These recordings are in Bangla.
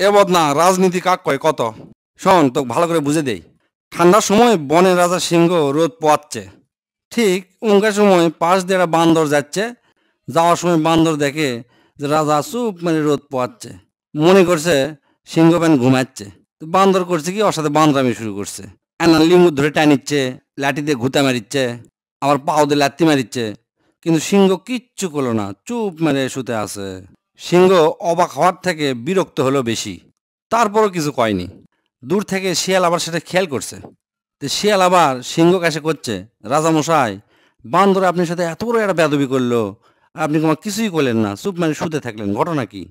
এ বদনা রাজনীতি কাক কয় কত? শোন তোকে ভালো করে বুঝে দেই। ঠান্ডার সময় বনের রাজা সিংহ রোদ পোয়াচ্ছে, ঠিক উনকার সময় পাশ দিয়ে একটা বান্দর যাচ্ছে। যাওয়ার সময় বান্দর দেখে যে রাজা চুপ মানে রোদ পোয়াচ্ছে, মনে করছে সিংহ প্যান ঘুমাচ্ছে। তো বান্দর করছে কি, ওর সাথে বান্দরামি শুরু করছে। এনা লিঙ্গুর ধরে টানিচ্ছে, লাঠি দিয়ে ঘুতা মারিচ্ছে, আবার পাও দিয়ে লাত্তি মারিচ্ছে। কিন্তু সিংহ কিচ্ছু করলো না, চুপ মেরে শুতে আছে। সিংহ অবাক হওয়ার থেকে বিরক্ত হলো বেশি, তারপরও কিছু কয়নি। দূর থেকে শিয়াল আবার সেটা খেয়াল করছে। তো শিয়াল আবার সিংহ কাছে করছে, রাজামশাই, বান্দর আপনার সাথে এত বড় একটা বেদবি করলো, আপনি কোনো কিছুই করলেন না, চুপ মানে শুতে থাকলেন, ঘটনা কি?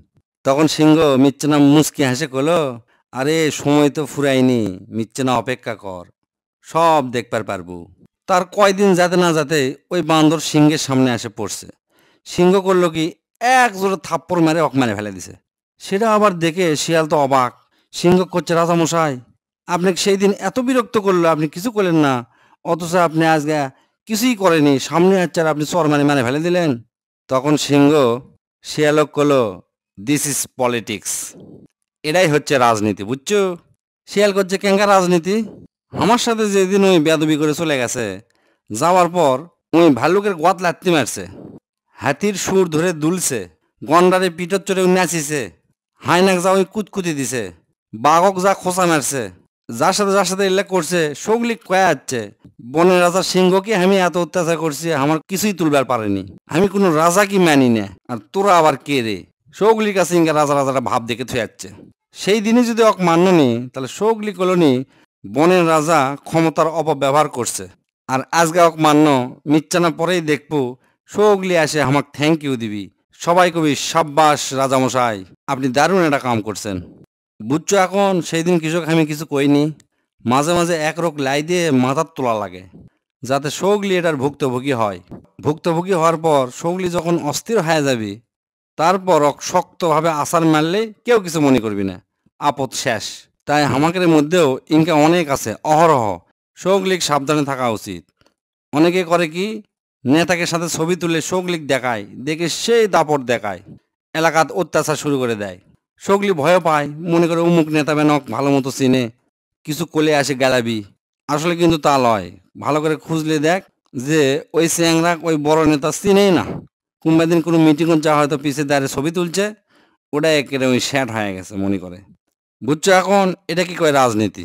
তখন সিংহ মিচ্ছে না মুচকি হাসে কলো, আরে সময় তো ফুরায়নি, মিচ্ছে না অপেক্ষা কর, সব দেখবার পারবো। তার কয়দিন যাতে না যাতে ওই বান্দর সিংহের সামনে এসে পড়ছে। সিংহ করলো কি, এক জোরে থাপ্পড় মেরে অক মেরে ফেলে দিছে। সেটা আবার দেখে শিয়াল তো অবাক। সিংহ করছে, রাজামশাই, আপনি সেই দিন এত বিরক্ত করলো, আপনি কিছু করলেন না, অথচ আপনি আজকে কিছুই করেনি, সামনে হচ্ছে আর আপনি চর মানে মানে ফেলে দিলেন। তখন সিংহ শিয়ালক করলো, দিস ইজ পলিটিক্স, এটাই হচ্ছে রাজনীতি, বুঝছো? শিয়াল করছে, কেঙ্কা রাজনীতি? আমার সাথে যেদিন ওই বেয়াদবি করে চলে গেছে, যাওয়ার পর ওই ভাল্লুকের গোয়াত লাত্তি মারছে, হাতির সুর ধরে দুলছে, গন্ডারে পিঠর চড়ে নাচিছে, হাইনাক যা ওই কুতকুতি দিছে, বাঘক যা খোঁচা মারছে, যার সাথে এলে করছে সগলিক কয়া যাচ্ছে, বনের রাজা সিংহকে আমি এত অত্যাচার করছি, আমার কিছুই তুলবার পারেনি, আমি কোনো রাজা কি মানি না, আর তোরা আবার কে রে? সগলির কাছে ইঙ্গা রাজা রাজাটা ভাব দেখে থুয়ে যাচ্ছে। সেই দিনে যদি অক মান্যনি, তাহলে সগলি কলোনি বনের রাজা ক্ষমতার অপব্যবহার করছে। আর আজকে অক মান্য, মিচ্ছানা পরেই দেখবো সগলি আসে আমাকে থ্যাংক ইউ দিবি, সবাই কবি সাব্বাস রাজামশাই, আপনি দারুণ একটা কাম করছেন। বুঝছো এখন সেই দিন কৃষক আমি কিছু কইনি, মাঝে মাঝে এক রোগ লাই দিয়ে মাথার তোলা লাগে, যাতে সগলি এটার ভুক্তভোগী হয়। ভুক্তভোগী হওয়ার পর সগলি যখন অস্থির হয়ে যাবি, তারপর অক শক্তভাবে আছাড় মারলে কেউ কিছু মনে করবি না, আপদ শেষ। তাই হামাকের মধ্যেও ইনকা অনেক আছে অহরহ, সগলিক সাবধানে থাকা উচিত। অনেকে করে কি, নেতাকে সাথে ছবি তুলে সগলিক দেখায়, দেখে সেই দাপট দেখায়, এলাকাত অত্যাচার শুরু করে দেয়। সগলি ভয় পায়, মনে করে উমুক নেতা বেনক ভালো মতো চিনে, কিছু কোলে আসে গেলাবি। আসলে কিন্তু তা লয়, ভালো করে খুঁজলে দেখ যে ওই চ্যাংরা ওই বড় নেতা চিনেই না। কোনবা দিন কোনো মিটিংয়ে যা হয়তো পিছিয়ে দাঁড়িয়ে ছবি তুলছে, ওটা একেবারে ওই শ্যাট হয়ে গেছে মনে করে। বুঝছো এখন এটা কি কয় রাজনীতি?